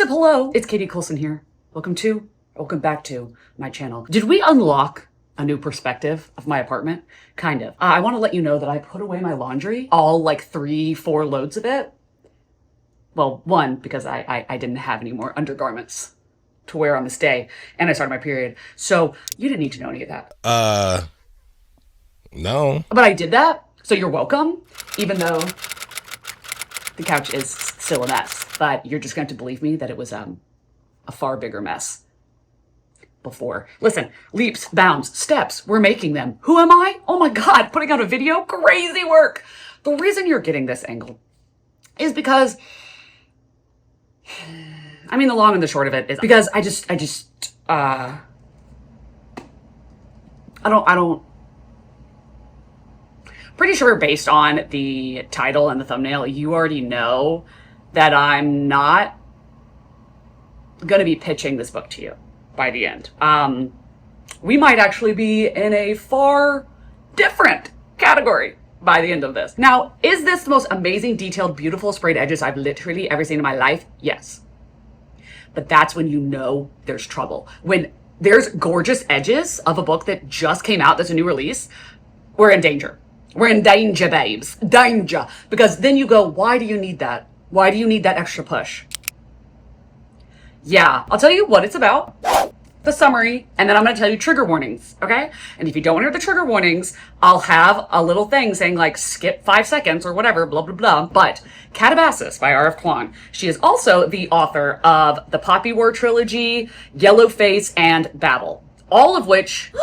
up? Hello, it's Katie Colson here. Welcome back to my channel. Did we unlock a new perspective of my apartment? Kind of. I want to let you know that I put away my laundry, all like 3-4 loads of it. Well, one, because I didn't have any more undergarments to wear on this day, and I started my period. So you didn't need to know any of that. No. But I did that, so you're welcome, even though the couch is still a mess. But you're just going to have to believe me that it was a far bigger mess before. Listen, leaps, bounds, steps, we're making them. Who am I? Oh my God, putting out a video? Crazy work. The reason you're getting this angle is because, I mean, the long and the short of it is because I don't, pretty sure based on the title and the thumbnail, you already know that I'm not going to be pitching this book to you by the end. We might actually be in a far different category by the end of this. Now, is this the most amazing, detailed, beautiful sprayed edges I've literally ever seen in my life? Yes. But that's when you know there's trouble. When there's gorgeous edges of a book that just came out, that's a new release, we're in danger. We're in danger, babes. Danger. Because then you go, why do you need that? Why do you need that extra push? Yeah, I'll tell you what it's about, the summary, and then I'm going to tell you trigger warnings, okay? And if you don't want to hear the trigger warnings, I'll have a little thing saying like skip 5 seconds or whatever, blah, blah, blah. But Katabasis by R.F. Kuang. She is also the author of the Poppy War trilogy, Yellowface, and Babel. All of which...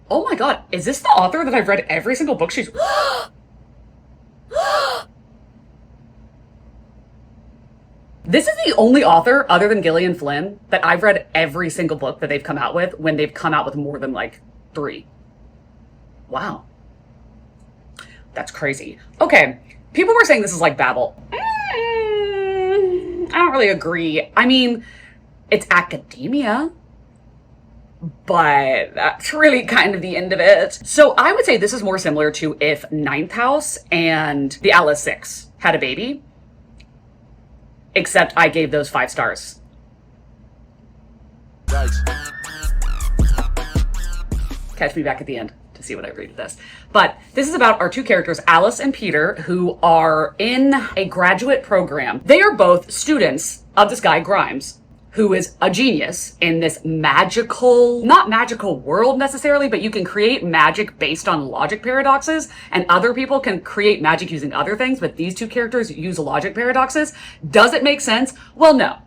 Oh my God, is this the author that I've read every single book she's... This is the only author, other than Gillian Flynn, that I've read every single book that they've come out with when they've come out with more than like 3. Wow. That's crazy. Okay, people were saying this is like Babel. I don't really agree. I mean, it's academia, but that's really kind of the end of it. So I would say this is more similar to if Ninth House and the Alice 6 had a baby. Except I gave those 5 stars. Nice. Catch me back at the end to see what I rated this. But this is about our 2 characters, Alice and Peter, who are in a graduate program. They are both students of this guy, Grimes, who is a genius in this magical, not magical world necessarily, but you can create magic based on logic paradoxes, and other people can create magic using other things, but these 2 characters use logic paradoxes. Does it make sense? Well, no.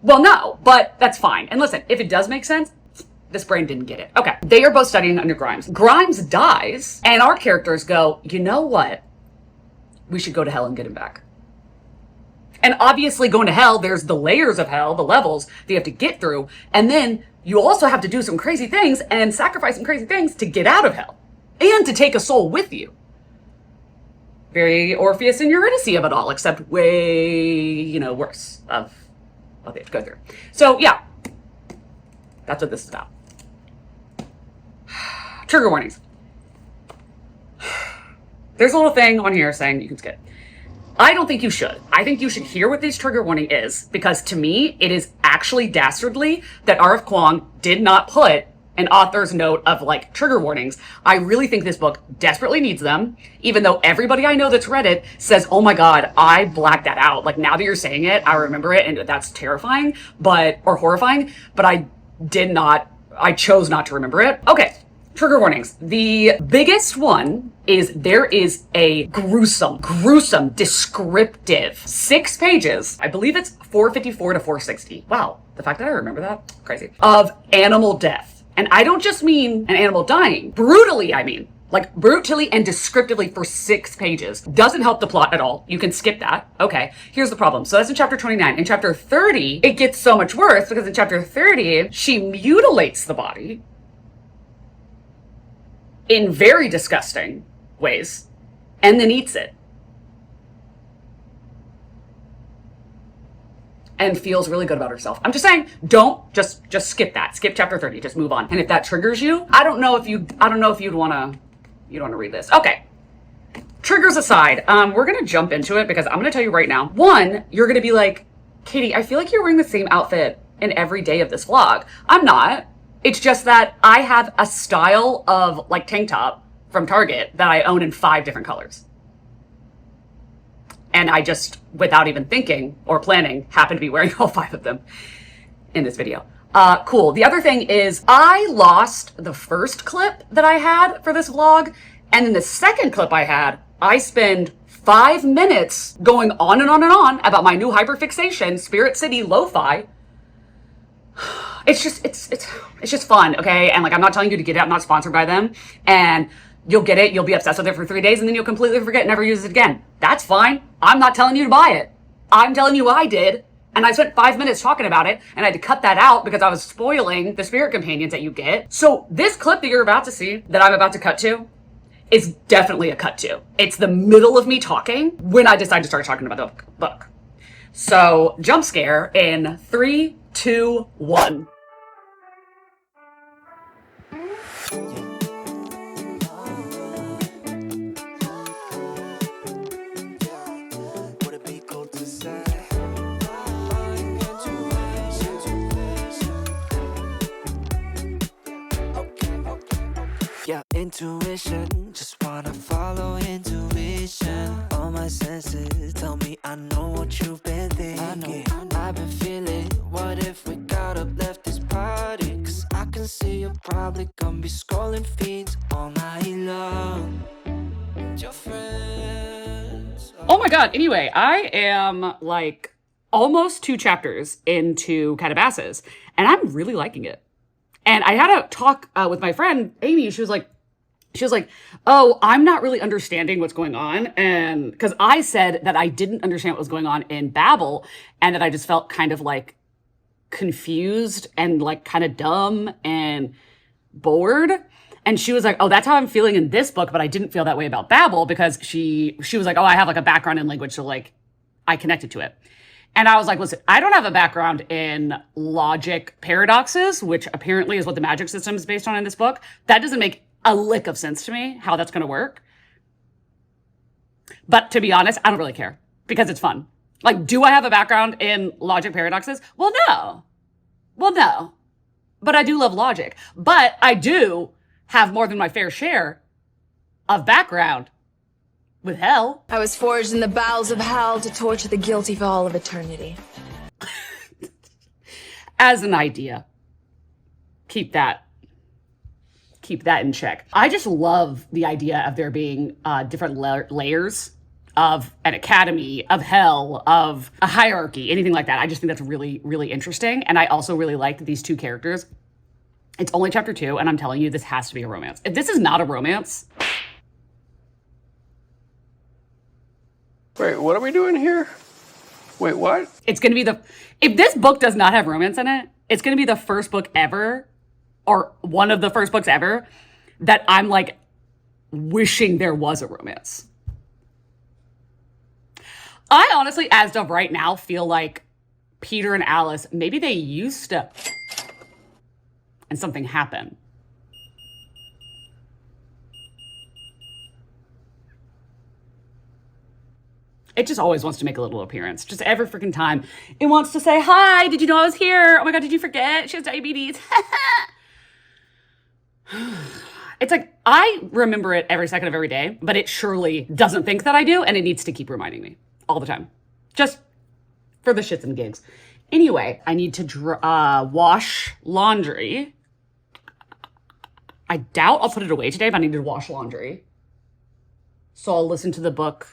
Well, no, but that's fine. And listen, if it does make sense, this brain didn't get it. Okay, they are both studying under Grimes. Grimes dies, and our characters go, you know what? We should go to hell and get him back. And obviously going to hell, there's the layers of hell, the levels that you have to get through. And then you also have to do some crazy things and sacrifice some crazy things to get out of hell and to take a soul with you. Very Orpheus and Eurydice of it all, except way, worse of what they have to go through. So yeah, that's what this is about. Trigger warnings. There's a little thing on here saying you can skip. I don't think you should. I think you should hear what this trigger warning is, because to me, it is actually dastardly that R.F. Kuang did not put an author's note of like trigger warnings. I really think this book desperately needs them, even though everybody I know that's read it says, oh my God, I blacked that out. Like now that you're saying it, I remember it and that's terrifying, or horrifying, but I chose not to remember it. Okay. Trigger warnings. The biggest one is there is a gruesome, descriptive 6 pages. I believe it's 454 to 460. Wow. The fact that I remember that, crazy. Of animal death. And I don't just mean an animal dying. Brutally, I mean. Like brutally and descriptively for 6 pages. Doesn't help the plot at all. You can skip that. Okay. Here's the problem. So that's in chapter 29. In chapter 30, it gets so much worse because in chapter 30, she mutilates the body in very disgusting ways, and then eats it. And feels really good about herself. I'm just saying, don't just skip that. Skip chapter 30, just move on. And if that triggers you, I don't know if you'd want to read this. Okay. Triggers aside, we're going to jump into it because I'm going to tell you right now. One, you're going to be like, Katie, I feel like you're wearing the same outfit in every day of this vlog. I'm not. It's just that I have a style of like tank top from Target that I own in 5 different colors. And I just, without even thinking or planning, happen to be wearing all 5 of them in this video. Cool. The other thing is I lost the first clip that I had for this vlog. And then the second clip I had, I spend 5 minutes going on and on and on about my new hyperfixation, Spirit City Lo-Fi. It's just fun, okay? And like, I'm not telling you to get it. I'm not sponsored by them. And you'll get it. You'll be obsessed with it for 3 days and then you'll completely forget and never use it again. That's fine. I'm not telling you to buy it. I'm telling you I did. And I spent 5 minutes talking about it and I had to cut that out because I was spoiling the spirit companions that you get. So this clip that you're about to see, that I'm about to cut to, is definitely a cut to. It's the middle of me talking when I decide to start talking about the book. So jump scare in 3, 2, 1. Yeah, intuition, just wanna follow intuition. All my senses tell me I know what you've been thinking. I've been feeling, what if we got up, left this party? Cause I can see you're probably gonna be scrolling feeds all night long. Your friends. Oh my god, anyway, I am like almost 2 chapters into Katabasis, and I'm really liking it. And I had a talk with my friend, Amy. She was like, oh, I'm not really understanding what's going on. And because I said that I didn't understand what was going on in Babel and that I just felt kind of like confused and like kind of dumb and bored. And she was like, oh, that's how I'm feeling in this book. But I didn't feel that way about Babel because she was like, oh, I have like a background in language. So like I connected to it. And I was like, listen, I don't have a background in logic paradoxes, which apparently is what the magic system is based on in this book. That doesn't make a lick of sense to me, how that's going to work. But to be honest, I don't really care because it's fun. Like, do I have a background in logic paradoxes? Well, no. But I do love logic. But I do have more than my fair share of background with hell. I was forged in the bowels of hell to torture the guilty for all of eternity. As an idea. Keep that in check. I just love the idea of there being different layers of an academy, of hell, of a hierarchy, anything like that. I just think that's really, really interesting. And I also really liked these 2 characters. It's only chapter 2, and I'm telling you, this has to be a romance. If this is not a romance... Wait, what are we doing here? Wait, what? It's going to be if this book does not have romance in it, it's going to be the first book ever, or one of the first books ever, that I'm like wishing there was a romance. I honestly, as of right now, feel like Peter and Alice, maybe they used to, and something happened. It just always wants to make a little appearance. Just every freaking time. It wants to say, hi, did you know I was here? Oh my God, did you forget? She has diabetes. It's like, I remember it every second of every day, but it surely doesn't think that I do, and it needs to keep reminding me all the time. Just for the shits and gigs. Anyway, I need to wash laundry. I doubt I'll put it away today, but I need to wash laundry. So I'll listen to the book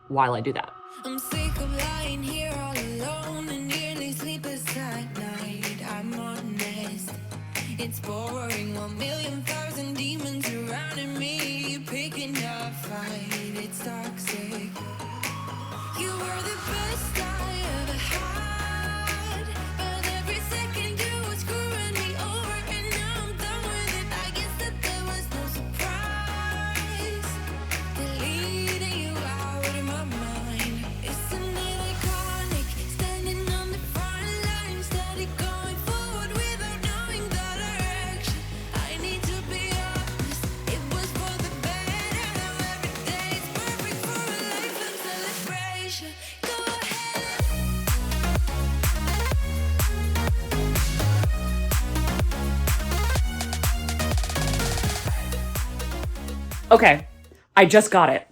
while I do that. I'm sick of lying here all alone and nearly sleepless at night. I'm honest, it's boring. 1,000,000 demons surrounding me, picking a fight. It's toxic. You were the best I ever had, but every second you were screwing me over, and now I'm done with it. I guess that there was no surprise. Deleting you out of my mind. Isn't it iconic? Standing on the front line, steady going forward without knowing that our Okay, I just got it.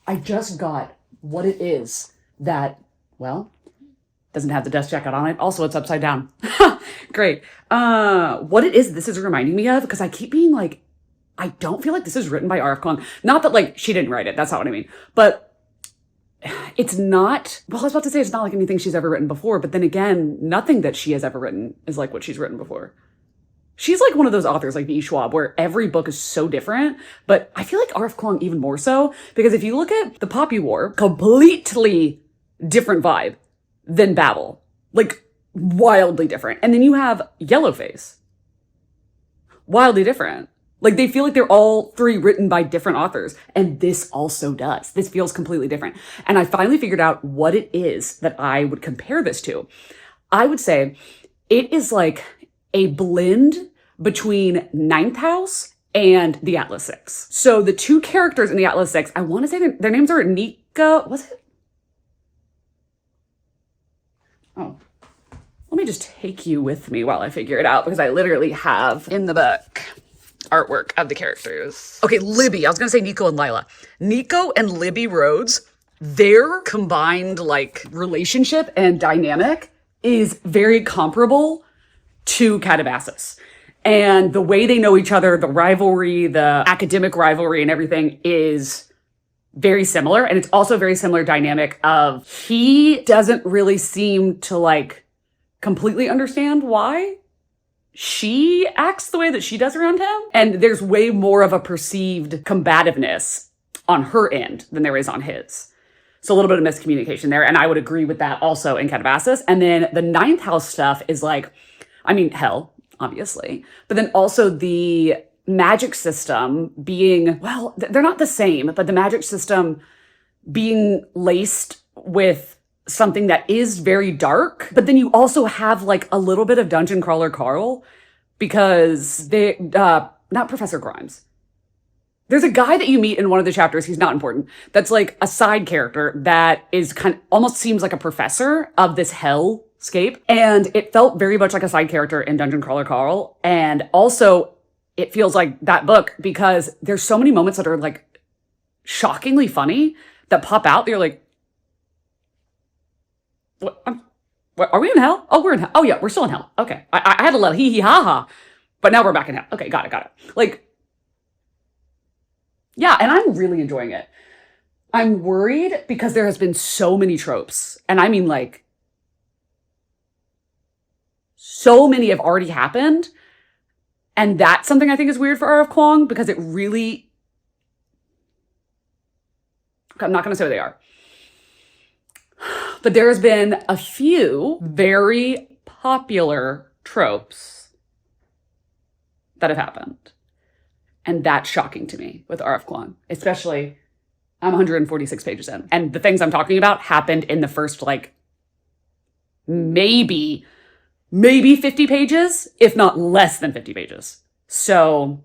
I just got what it is that, well, doesn't have the dust jacket on it. Also, it's upside down. Great. What it is this is reminding me of, because I keep being like, I don't feel like this is written by R.F. Kuang. Not that, like, she didn't write it. That's not what I mean. But it's not, well, I was about to say it's not like anything she's ever written before. But then again, nothing that she has ever written is like what she's written before. She's like one of those authors like V. Schwab, where every book is so different. But I feel like R.F. Kuang even more so. Because if you look at The Poppy War, completely different vibe than Babel. Like, wildly different. And then you have Yellowface. Wildly different. Like, they feel like they're all three written by different authors. And this also does. This feels completely different. And I finally figured out what it is that I would compare this to. I would say it is like a blend between Ninth House and the Atlas Six. So the two characters in the Atlas Six, I want to say their names are Nika, was it? Oh. Let me just take you with me while I figure it out, because I literally have in the book artwork of the characters. Okay, Libby. I was going to say Nico and Lila. Nico and Libby Rhodes, their combined like relationship and dynamic is very comparable to Katabasis. And the way they know each other, the rivalry, the academic rivalry and everything is very similar. And it's also a very similar dynamic of he doesn't really seem to like completely understand why she acts the way that she does around him. And there's way more of a perceived combativeness on her end than there is on his. So a little bit of miscommunication there. And I would agree with that also in Katabasis. And then the Ninth House stuff is like, I mean, hell, obviously. But then also the magic system being, well, they're not the same, but the magic system being laced with something that is very dark, but then you also have like a little bit of Dungeon Crawler Carl, because they, not Professor Grimes. There's a guy that you meet in one of the chapters, he's not important, that's like a side character that is kind of, almost seems like a professor of this hellscape. And it felt very much like a side character in Dungeon Crawler Carl. And also it feels like that book because there's so many moments that are like shockingly funny that pop out. You're like, what, are we in hell? Oh, we're in hell. Oh yeah, we're still in hell. Okay. I had a little hee hee ha ha, but now we're back in hell. Okay, got it. Like, yeah, and I'm really enjoying it. I'm worried because there has been so many tropes, and I mean like, so many have already happened, and that's something I think is weird for R.F. Kuang because it really, I'm not going to say what they are. But there has been a few very popular tropes that have happened. And that's shocking to me with R.F. Kuang. Especially, I'm 146 pages in. And the things I'm talking about happened in the first, like, maybe 50 pages, if not less than 50 pages. So,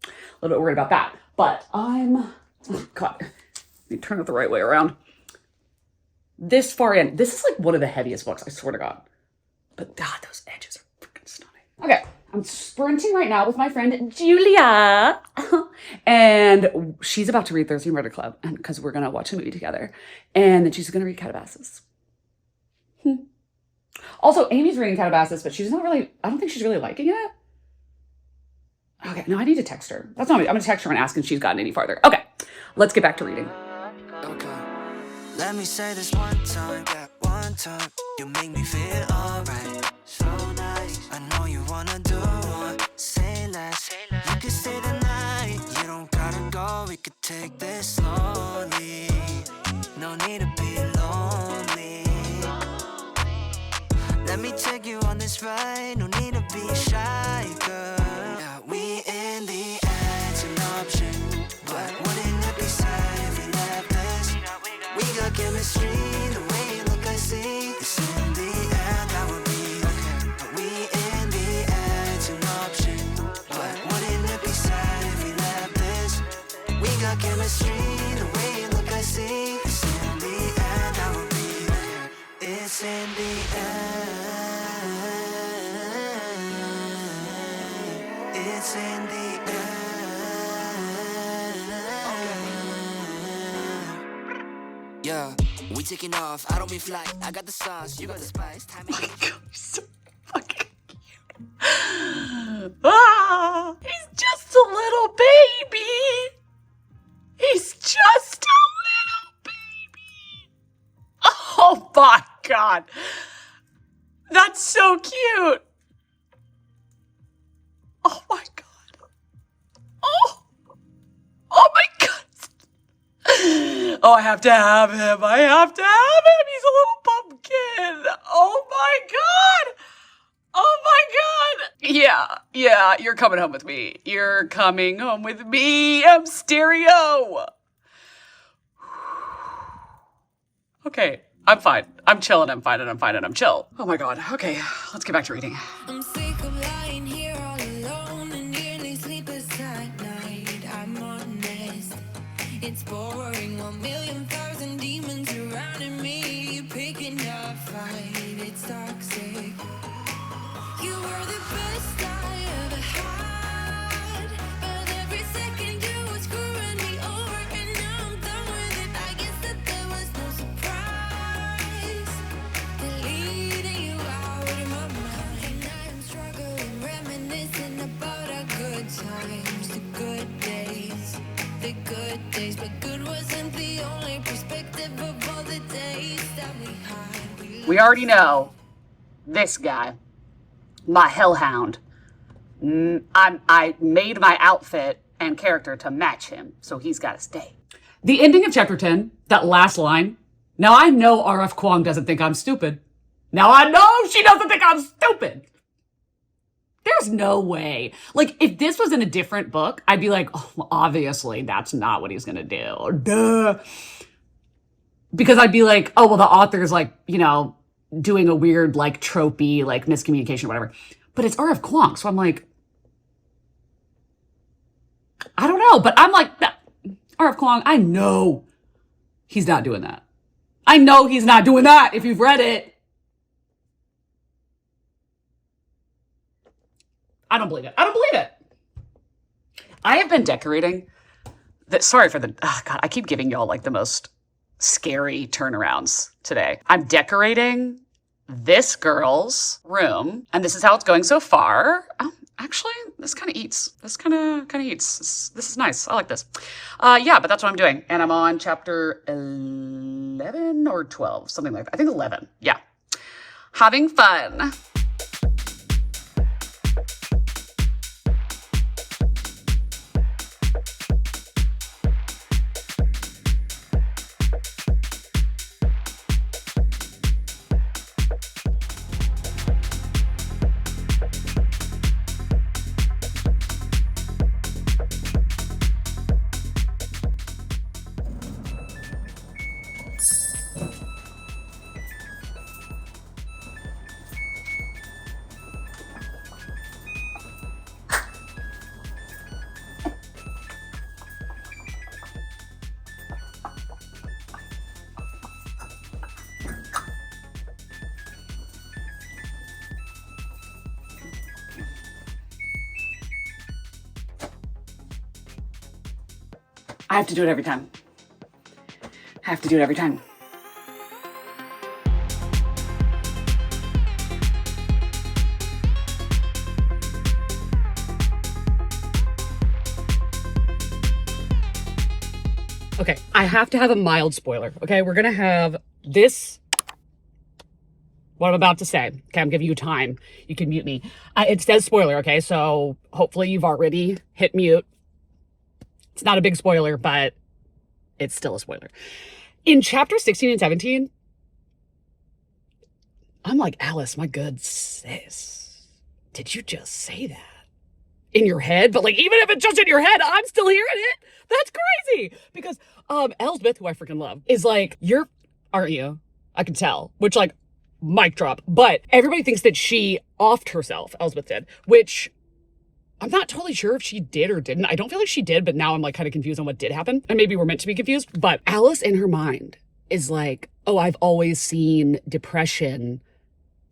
a little bit worried about that. But oh God, let me turn it the right way around. This far in, this is like one of the heaviest books, I swear to God. But God, those edges are freaking stunning. Okay, I'm sprinting right now with my friend Julia. And she's about to read Thursday Murder Club, and because we're going to watch a movie together. And then she's going to read Katabasis. Also, Amy's reading Katabasis, but she's not really, I don't think she's really liking it. Okay, no, I need to text her. That's not me. I'm going to text her and ask if she's gotten any farther. Okay, let's get back to reading. Okay. Let me say this one time, that one time. You make me feel alright. So nice. I know you wanna do more. Say less. You can stay the night. You don't gotta go. We could take this slowly. No need to be lonely. Let me take you on this ride. No need to be shy, girl. Yeah, we in the edge, an option. But wouldn't it be sad if we left this? We got chemistry, the way you look I see. It's in the air, that would be okay. We in the air, it's an option. But wouldn't it be sad if we left this? We got chemistry, the way you look I see. It's in the air, that would be okay. It's in the air. It's in the air. Yeah, we taking off. I don't mean flight. I got the sauce, you got the spice. Time Oh my God, he's so fucking cute. Ah, he's just a little baby. He's just a little baby. Oh my God. That's so cute. Oh my God. Oh. Oh my God. Oh, I have to have him. I have to have him. He's a little pumpkin. Oh my God. Oh my God. Yeah, you're coming home with me. You're coming home with me. I'm stereo. Okay, I'm fine. I'm chilling. I'm fine and I'm fine and I'm chill. Oh my God. Okay, let's get back to reading. I'm sick of lying here all alone and nearly sleepless at night. I'm honest, it's boring. 1,000,000 demons surrounding me, picking a fight. It's toxic. You were the best I ever had, but every second you were screwing me over, and now I'm done with it. I guess that there was no surprise, deleting you out of my mind. And I am struggling, reminiscing about our good times, the good days, but good wasn't the only perspective of all the days that we had. We already know this guy, my hellhound. I made my outfit and character to match him, so he's got to stay. The ending of chapter 10, that last line. Now I know R.F. Kuang doesn't think I'm stupid. Now I know she doesn't think I'm stupid. There's no way. Like, if this was in a different book, I'd be like, oh, well, obviously that's not what he's gonna do. Duh. Because I'd be like, oh, well, the author's like, you know, doing a weird, like, tropey, like, miscommunication or whatever. But it's R.F. Kuang, so I'm like, I don't know. But I'm like, R.F. Kuang, I know he's not doing that. I know he's not doing that if you've read it. I don't believe it. I don't believe it. I have been decorating. Sorry for the, oh God, I keep giving y'all like the most scary turnarounds today. I'm decorating this girl's room, and this is how it's going so far. Oh, actually, this kind of eats. This kind of eats. This is nice. I like this. Yeah, but that's what I'm doing. And I'm on chapter 11 or 12, something like that. I think 11. Yeah. Having fun. I have to do it every time. I have to do it every time. Okay, I have to have a mild spoiler. Okay, we're gonna have this, what I'm about to say. Okay, I'm giving you time. You can mute me. It says spoiler, okay? So hopefully you've already hit mute. It's not a big spoiler, but it's still a spoiler. In chapter 16 and 17, I'm like, Alice, my good sis, did you just say that in your head? But like, even if it's just in your head, I'm still hearing it. That's crazy. Because Elsbeth, who I freaking love, is like, aren't you? I can tell. Which, like, mic drop. But everybody thinks that she offed herself, Elsbeth did, which I'm not totally sure if she did or didn't. I don't feel like she did, but now I'm like kind of confused on what did happen. And maybe we're meant to be confused. But Alice in her mind is like, oh, I've always seen depression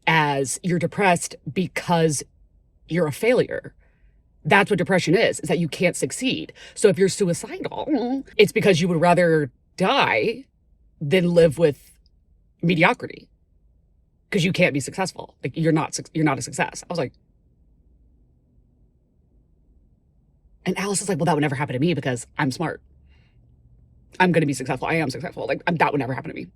as you're depressed because you're a failure. That's what depression is that you can't succeed. So if you're suicidal, it's because you would rather die then live with mediocrity because you can't be successful. Like you're not a success. I was like, and Alice is like, well, that would never happen to me because I'm smart. I'm going to be successful. I am successful. Like that would never happen to me.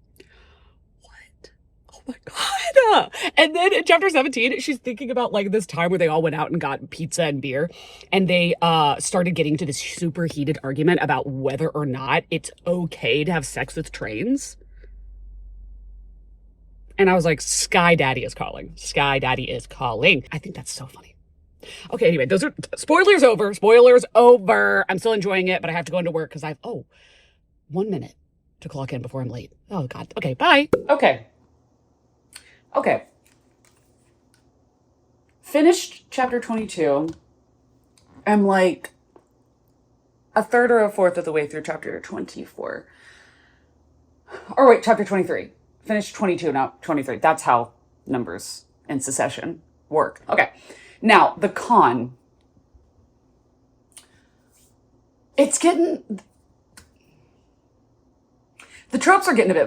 What? Oh my God. And then in chapter 17, she's thinking about like this time where they all went out and got pizza and beer, and they started getting into this super heated argument about whether or not it's okay to have sex with trains. And I was like, Sky Daddy is calling. Sky Daddy is calling. I think that's so funny. Okay, anyway, those are spoilers over. Spoilers over. I'm still enjoying it, but I have to go into work because I have 1 minute to clock in before I'm late. Oh God. Okay, bye. Okay. Finished chapter 22. I'm like a third or a fourth of the way through chapter 24. Or wait, chapter 23. Finished 22, now 23. That's how numbers in succession work. Okay. Now, the con. It's getting... The tropes are getting a bit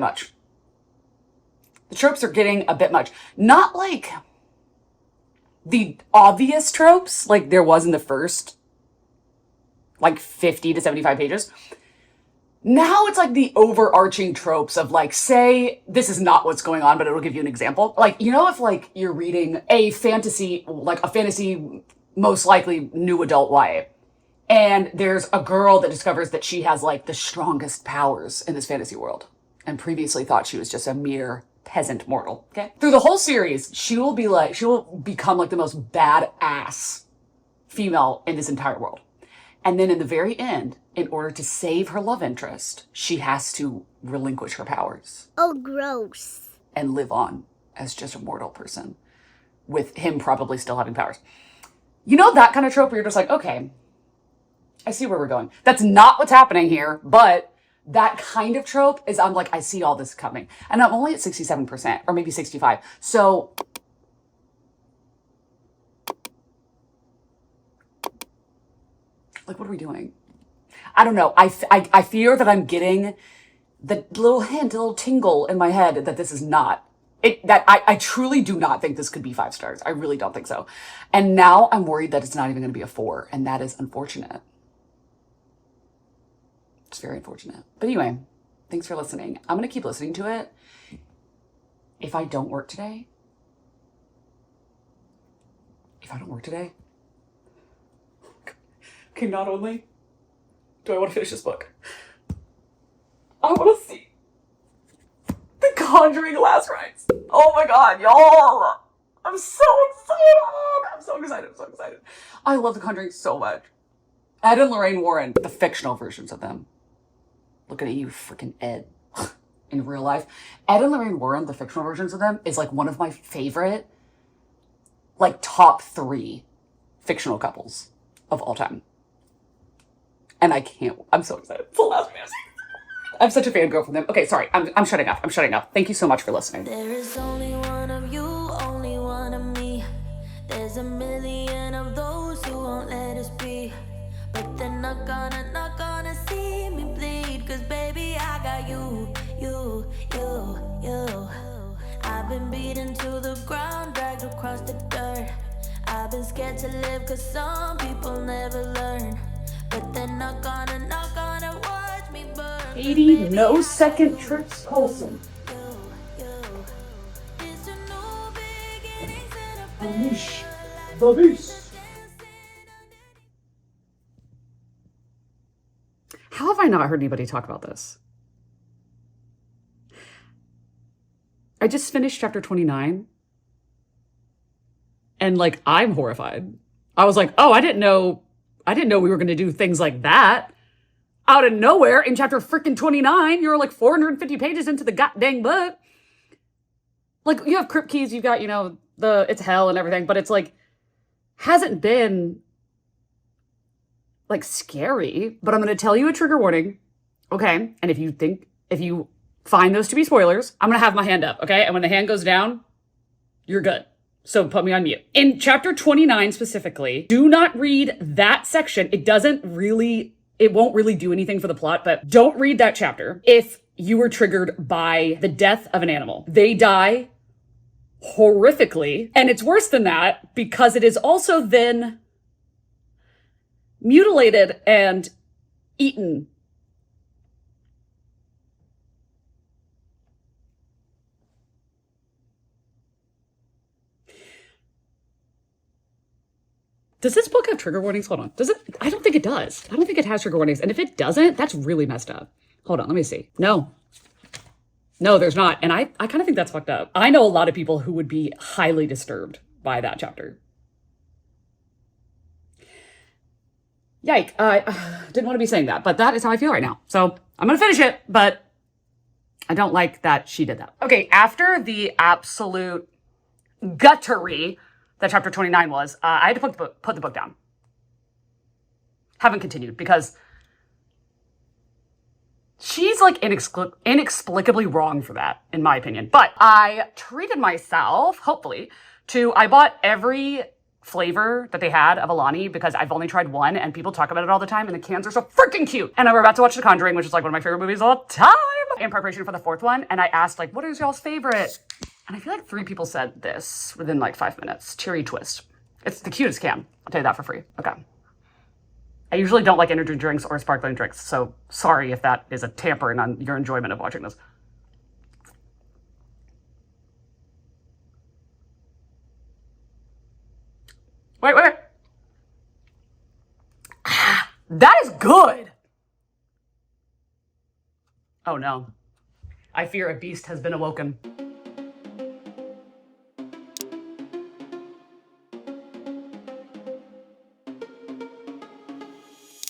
much. Not like the obvious tropes like there was in the first like 50 to 75 pages. Now it's like the overarching tropes of like, say, this is not what's going on, but it'll give you an example. Like, you know, if like you're reading a fantasy, most likely new adult YA, and there's a girl that discovers that she has like the strongest powers in this fantasy world and previously thought she was just a mere peasant mortal. Okay. Through the whole series, she will become like the most badass female in this entire world. And then in the very end, in order to save her love interest, she has to relinquish her powers. Oh, gross. And live on as just a mortal person with him probably still having powers. You know, that kind of trope where you're just like, okay, I see where we're going. That's not what's happening here, but that kind of trope is, I'm like, I see all this coming. And I'm only at 67% or maybe 65. So like, what are we doing? I don't know. I fear that I'm getting the little hint, a little tingle in my head that this is not it, that I truly do not think this could be 5 stars. I really don't think so. And now I'm worried that it's not even going to be a 4. And that is unfortunate. It's very unfortunate. But anyway, thanks for listening. I'm going to keep listening to it. If I don't work today, okay, not only do I want to finish this book, I want to see The Conjuring Last Rites. Oh my God, y'all. I'm so excited. I love The Conjuring so much. Ed and Lorraine Warren, the fictional versions of them. Looking at you, freaking Ed. In real life. Ed and Lorraine Warren, the fictional versions of them, is like one of my favorite, like top 3 fictional couples of all time. And I'm so excited. It's the last one. I'm such a fangirl from them. Okay, sorry, I'm shutting up. Thank you so much for listening. There is only one of you, only one of me. There's a million of those who won't let us be. But they're not gonna see me bleed. Cause baby, I got you. I've been beaten to the ground, dragged across the dirt. I've been scared to live cause some people never learn. But they're not gonna watch me burn. 80 no second tricks Colson. Unleash the beast. How have I not heard anybody talk about this? I just finished chapter 29. And like, I'm horrified. I was like, oh, I didn't know we were going to do things like that. Out of nowhere in chapter freaking 29, you're like 450 pages into the goddamn book. Like, you have crypt keys, you've got, it's hell and everything, but it's like, hasn't been like scary. But I'm going to tell you a trigger warning. Okay. And if you find those to be spoilers, I'm going to have my hand up. Okay. And when the hand goes down, you're good. So put me on mute. In chapter 29 specifically, do not read that section. It won't really do anything for the plot, but don't read that chapter. If you were triggered by the death of an animal. They die horrifically. And it's worse than that because it is also then mutilated and eaten. Does this book have trigger warnings? Hold on. Does it? I don't think it does. I don't think it has trigger warnings. And if it doesn't, that's really messed up. Hold on, let me see. No, there's not. And I kind of think that's fucked up. I know a lot of people who would be highly disturbed by that chapter. Yike. I didn't want to be saying that, but that is how I feel right now. So I'm going to finish it, but I don't like that she did that. Okay, after the absolute guttery that chapter 29 was, I had to put the book down. Haven't continued because she's like inexplicably wrong for that, in my opinion. But I treated myself, hopefully, I bought every flavor that they had of Alani because I've only tried one and people talk about it all the time and the cans are so freaking cute. And we're about to watch The Conjuring, which is like one of my favorite movies of all time, in preparation for the fourth one. And I asked like, what is y'all's favorite? And I feel like 3 people said this within like 5 minutes. Cherry Twist. It's the cutest can. I'll tell you that for free. Okay. I usually don't like energy drinks or sparkling drinks, so sorry if that is a tampering on your enjoyment of watching this. Wait. That is good. Oh no. I fear a beast has been awoken.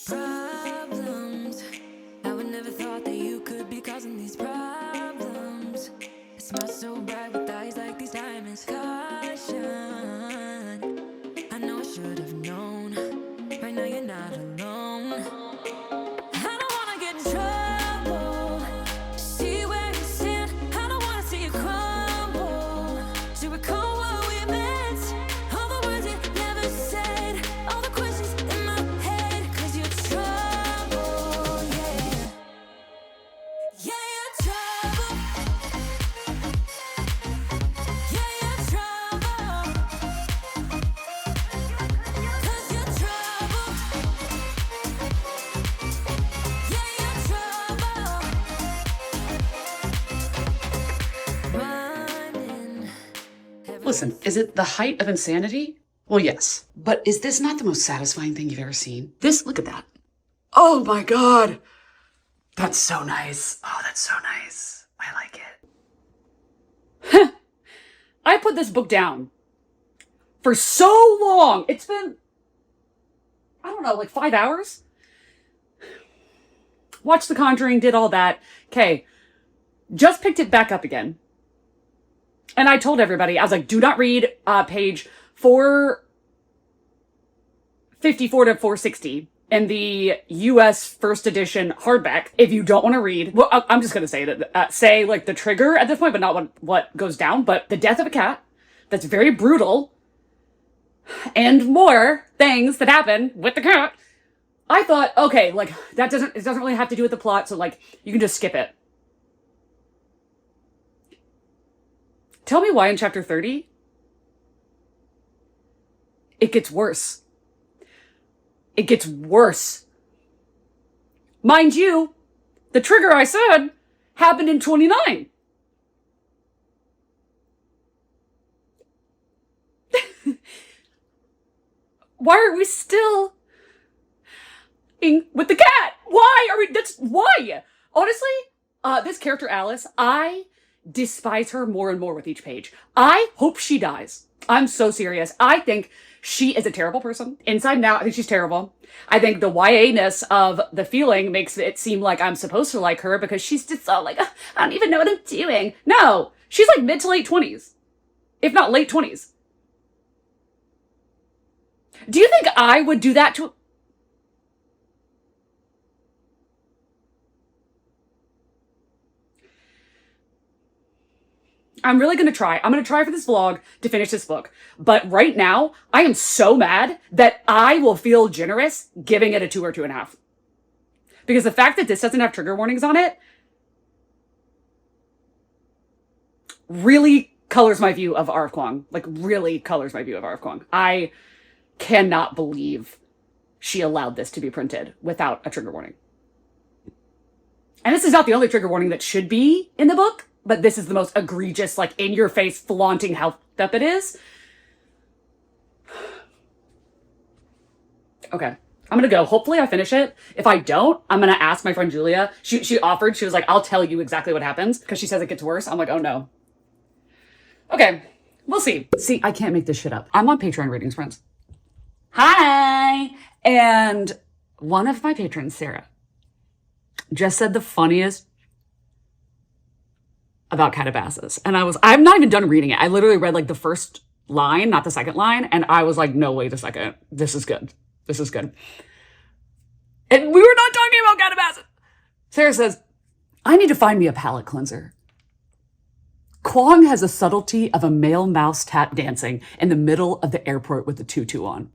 Problems. I would never thought that you could be causing these problems. It smells so bright with eyes like these diamonds. Caution. I know I should have known. Right now you're not alone. I don't wanna get in trouble. See where you stand. I don't wanna see you crumble. To recall what we meant. All the words you never said. All the questions in my head. 'Cause you're trouble, yeah. Yeah, you're trouble. Yeah, you're trouble. 'Cause you're trouble. Yeah, you're trouble. Running. Listen, is it the height of insanity? Well, yes. But is this not the most satisfying thing you've ever seen? Look at that. Oh my God. That's so nice. Oh, that's so nice. I like it. I put this book down for so long. It's been, I don't know, like 5 hours? Watched The Conjuring, did all that. Okay. Just picked it back up again. And I told everybody, I was like, do not read page 454 to 460 in the US first edition hardback. If you don't want to read, well, I'm just going to say that, say like the trigger at this point, but not what goes down, but the death of a cat. That's very brutal. And more things that happen with the cat. I thought, okay, like it doesn't really have to do with the plot. So like you can just skip it. Tell me why in chapter 30, it gets worse. It gets worse. Mind you, the trigger I said happened in 29. Why are we still with the cat? Why? Honestly, this character Alice, I despise her more and more with each page. I hope she dies. I'm so serious. I think she is a terrible person. Inside and out, I think she's terrible. I think the YA-ness of the feeling makes it seem like I'm supposed to like her because she's just so like, I don't even know what I'm doing. No, she's like mid to late 20s, if not late 20s. Do you think I would do that to... I'm really going to try. I'm going to try for this vlog to finish this book. But right now, I am so mad that I will feel generous giving it a 2 or 2.5. Because the fact that this doesn't have trigger warnings on it, really colors my view of R.F. Kuang. Like, really colors my view of R.F. Kuang. I cannot believe she allowed this to be printed without a trigger warning. And this is not the only trigger warning that should be in the book, but this is the most egregious, like, in-your-face, flaunting how up it is. Okay. I'm gonna go. Hopefully I finish it. If I don't, I'm gonna ask my friend Julia. She offered, she was like, I'll tell you exactly what happens, because she says it gets worse. I'm like, oh no. Okay, we'll see. See, I can't make this shit up. I'm on Patreon readings, friends. Hi! And one of my patrons, Sarah, just said the funniest about Katabasis. And I'm not even done reading it. I literally read like the first line, not the second line. And I was like, no, wait a second. This is good. This is good. And we were not talking about Katabasis. Sarah says, I need to find me a palate cleanser. Kuang has a subtlety of a male mouse tap dancing in the middle of the airport with the tutu on.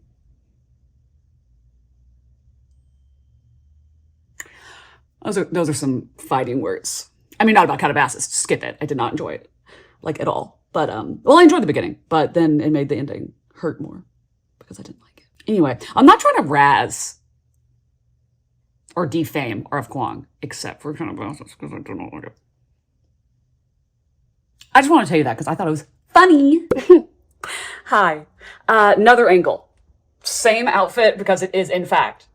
Those are some fighting words. I mean, not about Katabasis. Skip it. I did not enjoy it, like, at all. But, well, I enjoyed the beginning, but then it made the ending hurt more because I didn't like it. Anyway, I'm not trying to razz or defame R.F. Kuang, except for Katabasis, because I don't like it. I just want to tell you that because I thought it was funny. Hi. Another angle. Same outfit, because it is, in fact,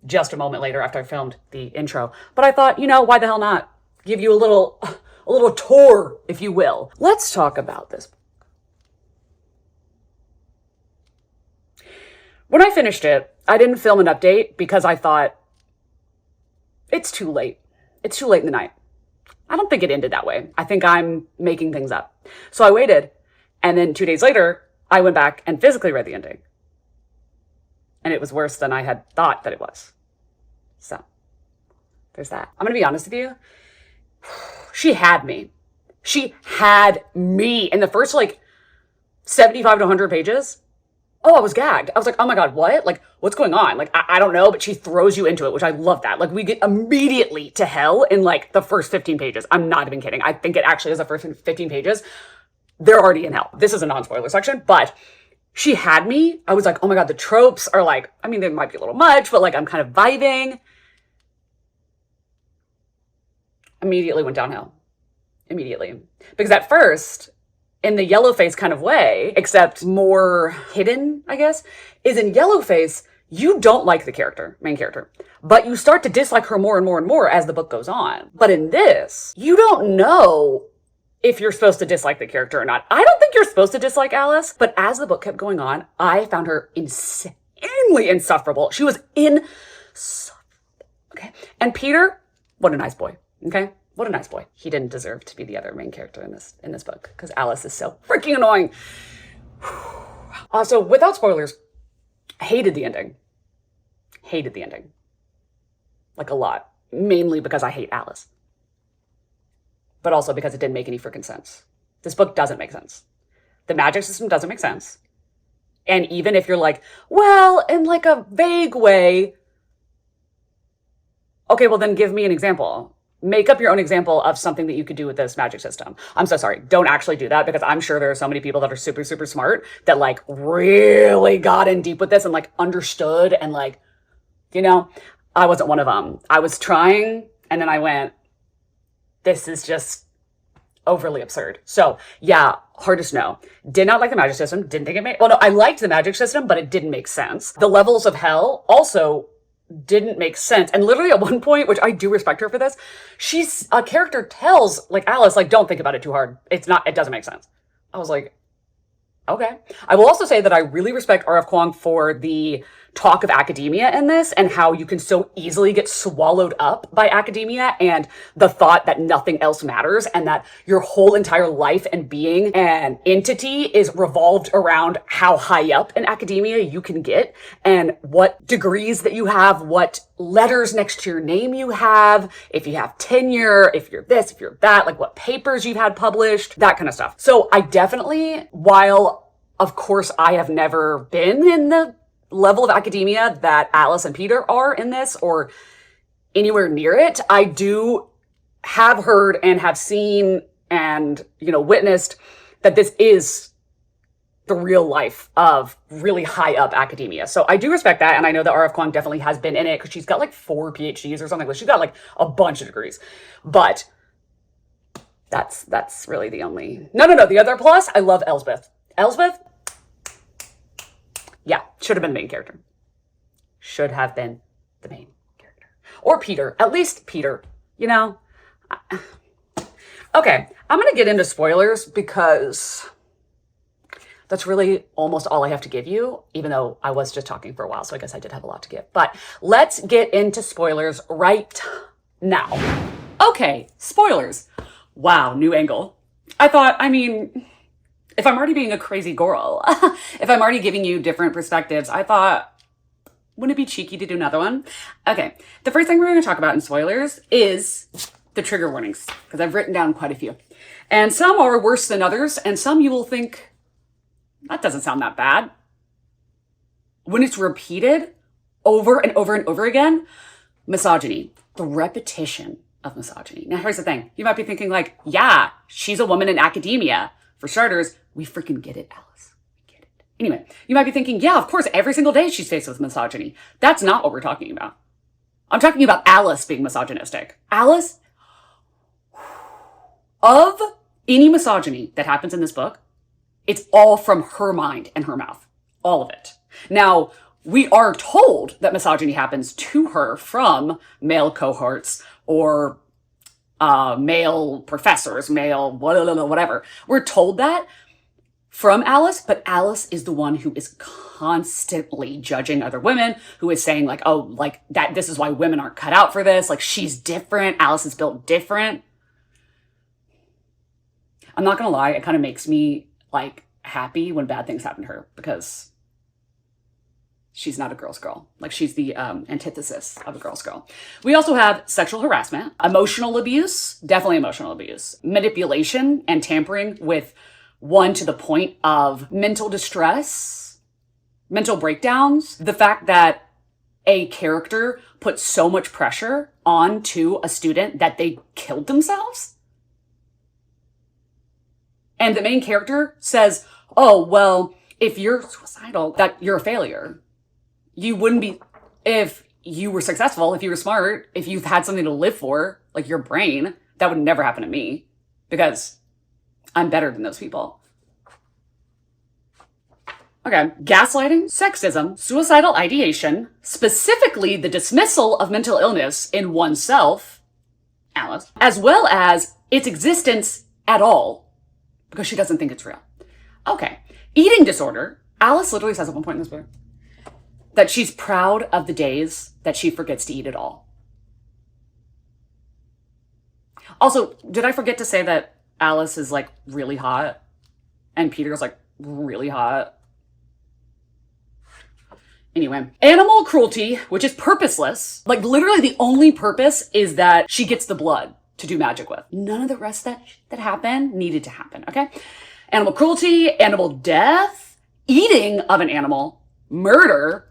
just a moment later after I filmed the intro. But I thought, you know, why the hell not? Give you a little tour, if you will. Let's talk about this. When I finished it, I didn't film an update because I thought, it's too late. It's too late in the night. I don't think it ended that way. I think I'm making things up. So I waited, and then 2 days later, I went back and physically read the ending. And it was worse than I had thought that it was. So, there's that. I'm gonna be honest with you. She had me. She had me in the first, like, 75 to 100 pages. Oh, I was gagged. I was like, oh my God, what? Like, what's going on? Like, I don't know, but she throws you into it, which I love that. Like, we get immediately to hell in, like, the first 15 pages. I'm not even kidding. I think it actually is the first 15 pages. They're already in hell. This is a non-spoiler section, but she had me. I was like, oh my God, the tropes are like, I mean, they might be a little much, but like, I'm kind of vibing. Immediately went downhill. Immediately. Because at first, in the Yellowface kind of way, except more hidden, I guess, is in Yellowface, you don't like the character, main character, but you start to dislike her more and more and more as the book goes on. But in this, you don't know if you're supposed to dislike the character or not. I don't think you're supposed to dislike Alice, but as the book kept going on, I found her insanely insufferable. She was insufferable, okay? And Peter, what a nice boy, okay? What a nice boy. He didn't deserve to be the other main character in this book because Alice is so freaking annoying. So without spoilers, hated the ending. Hated the ending. Like a lot. Mainly because I hate Alice. But also because it didn't make any freaking sense. This book doesn't make sense. The magic system doesn't make sense. And even if you're like, well, in like a vague way, okay, well then give me an example. Make up your own example of something that you could do with this magic system. I'm so sorry. Don't actually do that because I'm sure there are so many people that are super, super smart that like really got in deep with this and like understood and like, you know, I wasn't one of them. I was trying and then I went, this is just overly absurd. So yeah, hardest no. Did not like the magic system. Didn't think it made, well, no, I liked the magic system, but it didn't make sense. The levels of hell also didn't make sense. And literally at one point, which I do respect her for this, a character tells like Alice, like, don't think about it too hard. It doesn't make sense. I was like, okay. I will also say that I really respect R.F. Kuang for the talk of academia in this and how you can so easily get swallowed up by academia and the thought that nothing else matters and that your whole entire life and being and entity is revolved around how high up in academia you can get and what degrees that you have, what letters next to your name you have, if you have tenure, if you're this, if you're that, like what papers you've had published, that kind of stuff. So I definitely, while of course I have never been in the level of academia that Alice and Peter are in this or anywhere near it, I do have heard and have seen and, witnessed that this is the real life of really high up academia. So I do respect that. And I know that R.F. Kuang definitely has been in it because she's got like 4 PhDs or something. She's got like a bunch of degrees. But that's really the only... No. The other plus, I love Elsbeth. Elsbeth, yeah, should have been the main character. Should have been the main character. Or Peter. At least Peter. Okay, I'm going to get into spoilers because that's really almost all I have to give you, even though I was just talking for a while, so I guess I did have a lot to give. But let's get into spoilers right now. Okay, spoilers. Wow, new angle. I thought, if I'm already being a crazy girl, if I'm already giving you different perspectives, I thought, wouldn't it be cheeky to do another one? Okay, the first thing we're going to talk about in spoilers is the trigger warnings, because I've written down quite a few. And some are worse than others, and some you will think, that doesn't sound that bad. When it's repeated over and over and over again, misogyny, the repetition of misogyny. Now, here's the thing. You might be thinking like, yeah, she's a woman in academia. For starters, we freaking get it, Alice. We get it. Anyway, you might be thinking, yeah, of course, every single day she's faced with misogyny. That's not what we're talking about. I'm talking about Alice being misogynistic. Alice, of any misogyny that happens in this book, it's all from her mind and her mouth. All of it. Now, we are told that misogyny happens to her from male cohorts or male professors, male whatever. We're told that from Alice, but Alice is the one who is constantly judging other women, who is saying like, oh, like that, this is why women aren't cut out for this. Like she's different. Alice is built different. I'm not going to lie. It kind of makes me like happy when bad things happen to her because she's not a girl's girl. Like she's the antithesis of a girl's girl. We also have sexual harassment, emotional abuse, definitely emotional abuse, manipulation and tampering with one to the point of mental distress, mental breakdowns. The fact that a character puts so much pressure onto a student that they killed themselves. And the main character says, oh, well, if you're suicidal, that you're a failure. You wouldn't be, if you were successful, if you were smart, if you've had something to live for, like your brain, that would never happen to me because I'm better than those people. Okay. Gaslighting, sexism, suicidal ideation, specifically the dismissal of mental illness in oneself, Alice, as well as its existence at all. Because she doesn't think it's real. Okay. Eating disorder. Alice literally says at one point in this book that she's proud of the days that she forgets to eat at all. Also, did I forget to say that Alice is like really hot and Peter's like really hot? Anyway, animal cruelty, which is purposeless. Like literally the only purpose is that she gets the blood to do magic with. None of the rest that happened needed to happen, okay? Animal cruelty, animal death, eating of an animal, murder,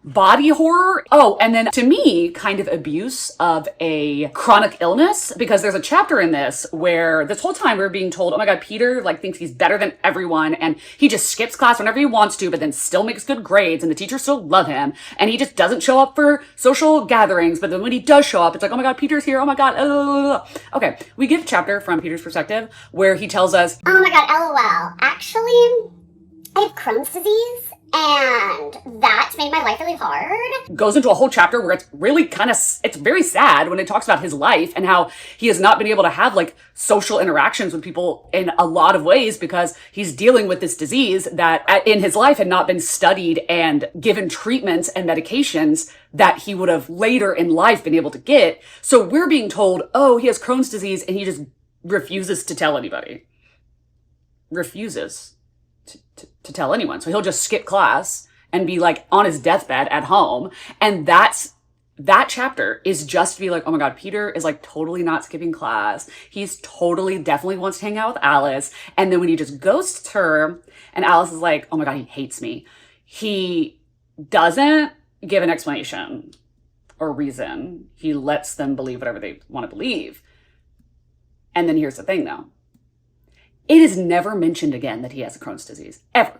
body horror. Oh, and then to me, kind of abuse of a chronic illness, because there's a chapter in this where this whole time we're being told, oh my God, Peter like thinks he's better than everyone and he just skips class whenever he wants to, but then still makes good grades and the teachers still love him and he just doesn't show up for social gatherings, but then when he does show up, it's like, oh my God, Peter's here, oh my God, Okay, we give a chapter from Peter's perspective where he tells us, oh my God, LOL, actually, I have Crohn's disease. And that made my life really hard. Goes into a whole chapter where it's really it's very sad when it talks about his life and how he has not been able to have like social interactions with people in a lot of ways because he's dealing with this disease that in his life had not been studied and given treatments and medications that he would have later in life been able to get. So we're being told, oh, he has Crohn's disease and he just refuses to tell anybody. Refuses to tell anyone. So he'll just skip class and be like on his deathbed at home. And that chapter is just to be like, oh my God, Peter is like totally not skipping class. He's totally definitely wants to hang out with Alice. And then when he just ghosts her and Alice is like, oh my God, he hates me. He doesn't give an explanation or reason. He lets them believe whatever they want to believe. And then here's the thing though. It is never mentioned again that he has a Crohn's disease. Ever.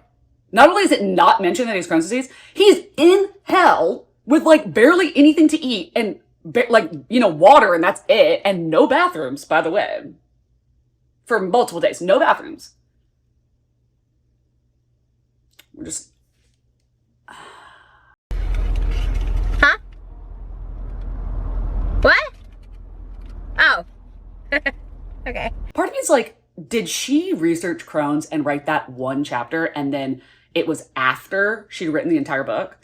Not only is it not mentioned that he has Crohn's disease, he's in hell with like barely anything to eat and water, and that's it. And no bathrooms, by the way. For multiple days. No bathrooms. We're just... Huh? What? Oh. Okay. Part of me is like, did she research Crohn's and write that one chapter and then it was after she'd written the entire book?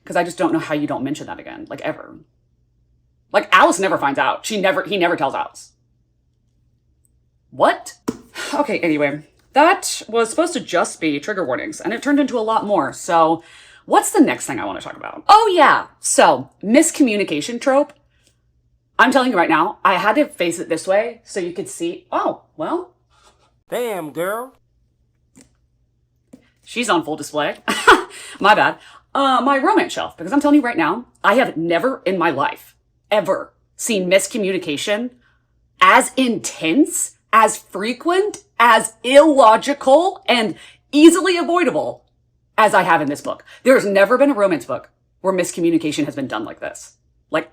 Because I just don't know how you don't mention that again, like ever. Like Alice never finds out. He never tells Alice. What? Okay, anyway, that was supposed to just be trigger warnings and it turned into a lot more. So what's the next thing I want to talk about? Oh yeah, so miscommunication trope. I'm telling you right now, I had to face it this way so you could see, oh, well. Damn, girl. She's on full display. My bad. My romance shelf, because I'm telling you right now, I have never in my life ever seen miscommunication as intense, as frequent, as illogical, and easily avoidable as I have in this book. There's never been a romance book where miscommunication has been done like this. Like,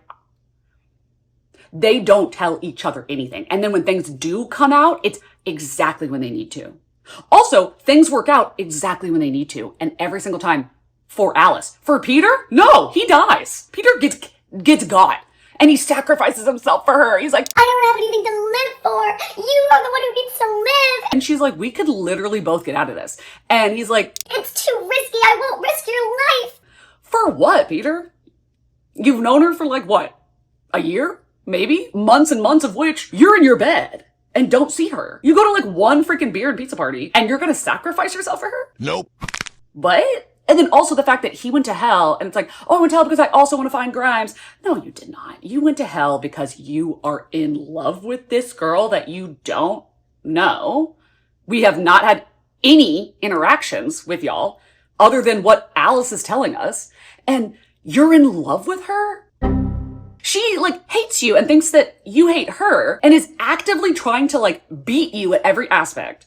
they don't tell each other anything. And then when things do come out, it's exactly when they need to. Also, things work out exactly when they need to. And every single time for Alice. For Peter, no, he dies. Peter gets got. And he sacrifices himself for her. He's like, I don't have anything to live for. You are the one who needs to live. And she's like, we could literally both get out of this. And he's like, it's too risky. I won't risk your life. For what, Peter? You've known her for like what? A year? Maybe? Months and months of which you're in your bed and don't see her. You go to like one freaking beer and pizza party and you're gonna sacrifice yourself for her? Nope. What? And then also the fact that he went to hell and it's like, oh, I went to hell because I also want to find Grimes. No, you did not. You went to hell because you are in love with this girl that you don't know. We have not had any interactions with y'all other than what Alice is telling us. And you're in love with her? She like hates you and thinks that you hate her and is actively trying to like beat you at every aspect.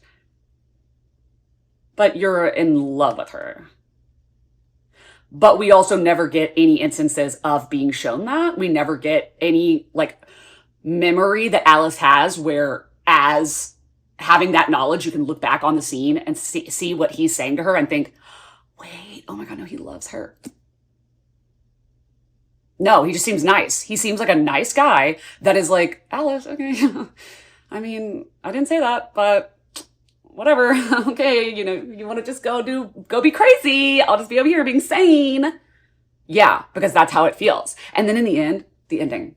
But you're in love with her. But we also never get any instances of being shown that. We never get any like memory that Alice has where as having that knowledge, you can look back on the scene and see what he's saying to her and think, wait, oh my God, no, he loves her. No, he just seems nice. He seems like a nice guy that is like, Alice, okay. I mean, I didn't say that, but whatever. Okay, you know, you want to just go be crazy. I'll just be over here being sane. Yeah, because that's how it feels. And then in the end, the ending.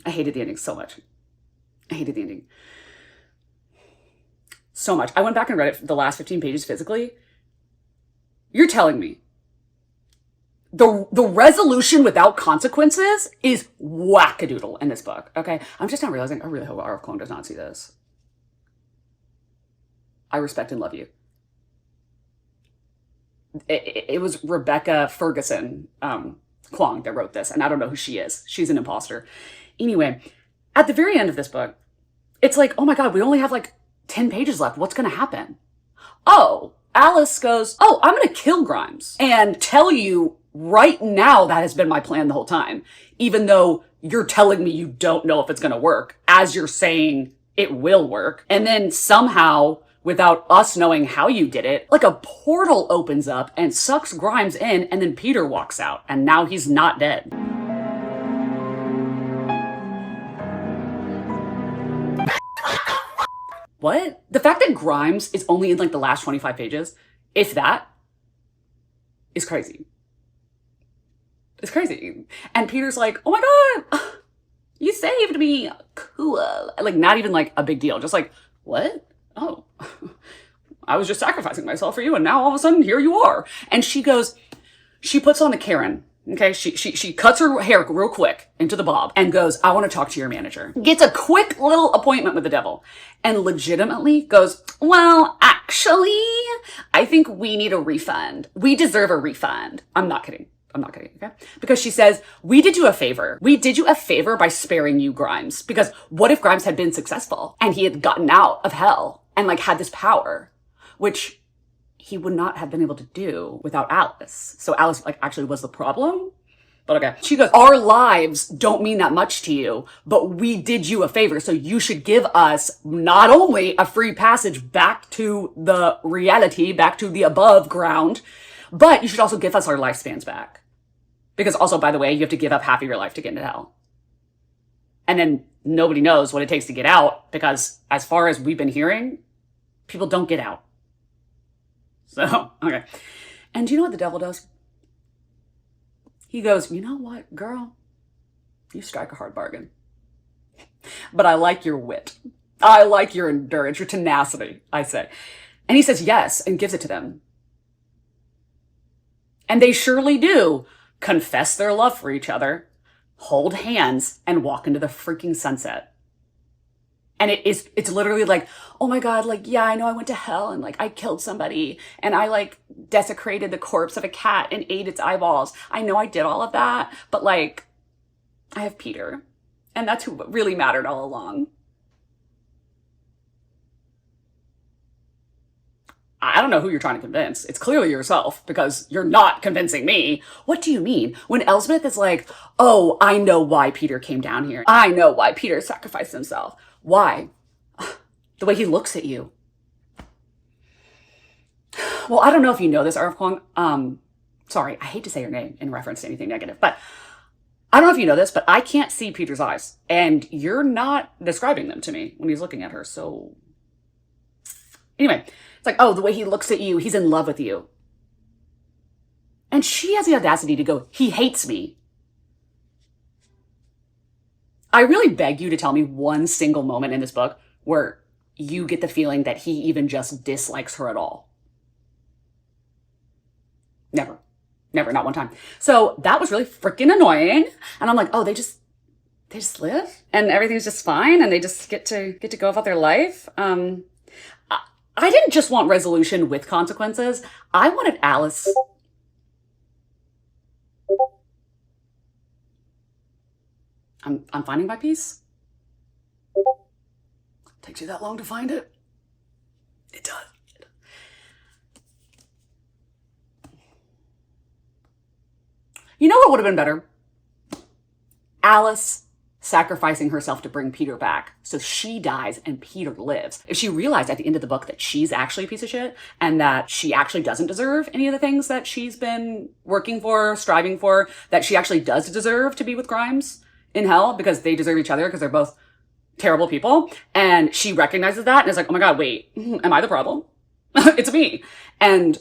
I hated the ending so much. I hated the ending so much. I went back and read it the last 15 pages physically. You're telling me the resolution without consequences is wackadoodle in this book. Okay, I'm just now realizing I really hope R.F. Kuang does not see this. I respect and love you. It was Rebecca Ferguson Kuang that wrote this, and I don't know who she is. She's an imposter. Anyway, at the very end of this book, it's like, oh my God, we only have like 10 pages left. What's going to happen? Oh, Alice goes, oh, I'm going to kill Grimes and tell you right now that has been my plan the whole time. Even though you're telling me you don't know if it's going to work, as you're saying it will work. And then somehow, without us knowing how you did it, like a portal opens up and sucks Grimes in, and then Peter walks out, and now he's not dead. What? The fact that Grimes is only in like the last 25 pages, if that, is crazy. It's crazy. And Peter's like, oh my God, you saved me. Cool. Like, not even like a big deal. Just like, what? Oh, I was just sacrificing myself for you, and now all of a sudden here you are. And she goes, she puts on a Karen. Okay, she cuts her hair real quick into the bob and goes, I want to talk to your manager. Gets a quick little appointment with the devil and legitimately goes, well, actually, I think we need a refund. We deserve a refund. I'm not kidding. I'm not kidding, okay? Because she says, we did you a favor. We did you a favor by sparing you Grimes. Because what if Grimes had been successful and he had gotten out of hell and like had this power, which he would not have been able to do without Alice. So Alice like actually was the problem. But okay. She goes, our lives don't mean that much to you, but we did you a favor. So you should give us not only a free passage back to the reality, back to the above ground, but you should also give us our lifespans back. Because also, by the way, you have to give up half of your life to get into hell. And then nobody knows what it takes to get out, because as far as we've been hearing, people don't get out. So, okay. And do you know what the devil does? He goes, you know what, girl? You strike a hard bargain. But I like your wit. I like your endurance, your tenacity, I say. And he says yes and gives it to them. And they surely do confess their love for each other, hold hands, and walk into the freaking sunset. And it's literally like, oh my God, like, yeah, I know I went to hell and like I killed somebody and I like desecrated the corpse of a cat and ate its eyeballs. I know I did all of that, but like, I have Peter, and that's who really mattered all along. I don't know who you're trying to convince. It's clearly yourself, because you're not convincing me. What do you mean? When Elspeth is like, oh, I know why Peter came down here. I know why Peter sacrificed himself. Why? The way he looks at you. Well, I don't know if you know this, Arif Kwong. Sorry, I hate to say your name in reference to anything negative, but I don't know if you know this, but I can't see Peter's eyes. And you're not describing them to me when he's looking at her, so... Anyway, it's like, oh, the way he looks at you, he's in love with you. And she has the audacity to go, he hates me. I really beg you to tell me one single moment in this book where you get the feeling that he even just dislikes her at all. Never. Never, not one time. So that was really freaking annoying. And I'm like, oh, they just live and everything's just fine and they just get to go about their life. I didn't just want resolution with consequences. I wanted Alice. I'm finding my peace. Takes you that long to find it? It does. You know what would have been better? Alice sacrificing herself to bring Peter back. So she dies and Peter lives. If she realized at the end of the book that she's actually a piece of shit and that she actually doesn't deserve any of the things that she's been working for, striving for, that she actually does deserve to be with Grimes in hell because they deserve each other because they're both terrible people. And she recognizes that and is like, oh my God, wait, am I the problem? It's me. And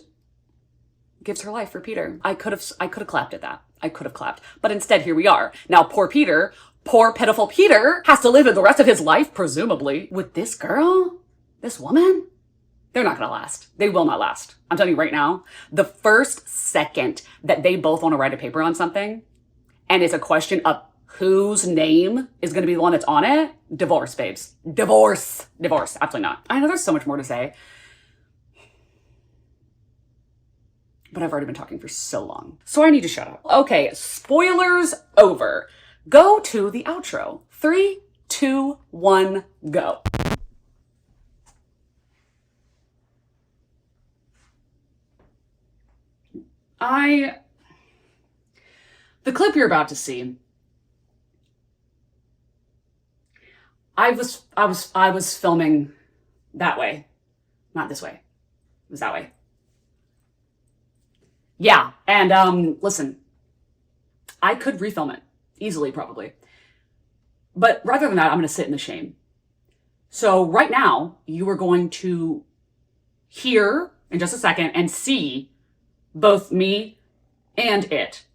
gives her life for Peter. I could have clapped at that. I could have clapped. But instead, here we are. Now, poor Peter, poor pitiful Peter, has to live the rest of his life, presumably, with this girl, this woman. They're not going to last. They will not last. I'm telling you right now, the first second that they both want to write a paper on something, and it's a question of whose name is going to be the one that's on it, divorce, babes. Divorce. Divorce. Absolutely not. I know there's so much more to say, but I've already been talking for so long. So I need to shut up. Okay, spoilers over. Go to the outro. 3, 2, 1, go. The clip you're about to see, I was filming that way, not this way. It was that way. Yeah, and listen, I could refilm it easily, probably. But rather than that, I'm going to sit in the shame. So right now, you are going to hear in just a second and see both me and it.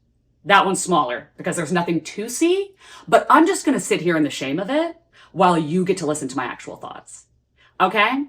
That one's smaller because there's nothing to see, but I'm just going to sit here in the shame of it while you get to listen to my actual thoughts. Okay?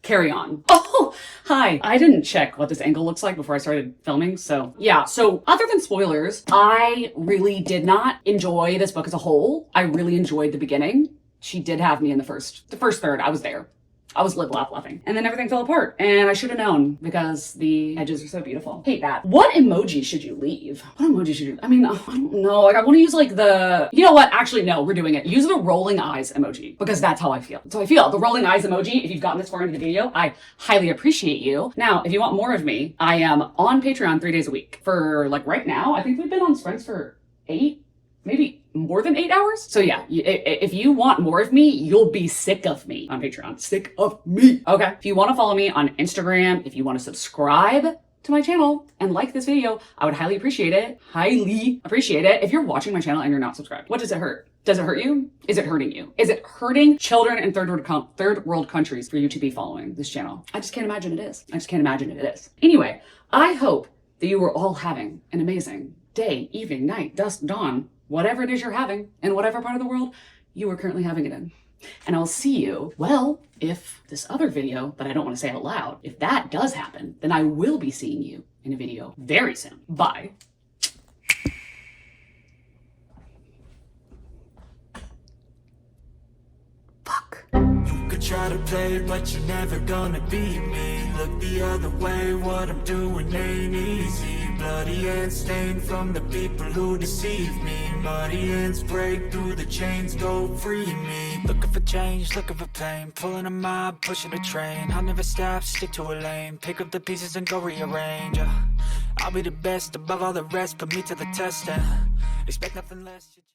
Carry on. Oh, hi. I didn't check what this angle looks like before I started filming. So yeah, so other than spoilers, I really did not enjoy this book as a whole. I really enjoyed the beginning. She did have me in the first third. I was there. I was lip laughing. And then everything fell apart. And I should have known because the edges are so beautiful. Hate that. What emoji should you leave? What emoji should you, I mean, I don't know. Like, I want to use like the, you know what? Actually, no, we're doing it. Use the rolling eyes emoji because that's how I feel. That's how I feel. The rolling eyes emoji, if you've gotten this far into the video, I highly appreciate you. Now, if you want more of me, I am on Patreon 3 days a week. For like right now, I think we've been on Sprints for 8, maybe more than 8 hours. So yeah, if you want more of me, you'll be sick of me on Patreon. Sick of me. Okay. If you want to follow me on Instagram, if you want to subscribe to my channel and like this video, I would highly appreciate it. Highly appreciate it. If you're watching my channel and you're not subscribed, what does it hurt? Does it hurt you? Is it hurting you? Is it hurting children in third world countries for you to be following this channel? I just can't imagine it is. I just can't imagine it is. Anyway, I hope that you are all having an amazing day, evening, night, dusk, dawn, whatever it is you're having in whatever part of the world you are currently having it in. And I'll see you, well, if this other video that I don't want to say out loud, if that does happen, then I will be seeing you in a video very soon. Bye. Fuck. You could try to play, but you're never gonna beat me. Look the other way, what I'm doing ain't easy. Bloody hands stained from the people who deceive me. Muddy hands break through the chains, go free me. Looking for change, looking for pain. Pulling a mob, pushing a train. I'll never stop, stick to a lane. Pick up the pieces and go rearrange. I'll be the best above all the rest, put me to the test and expect nothing less.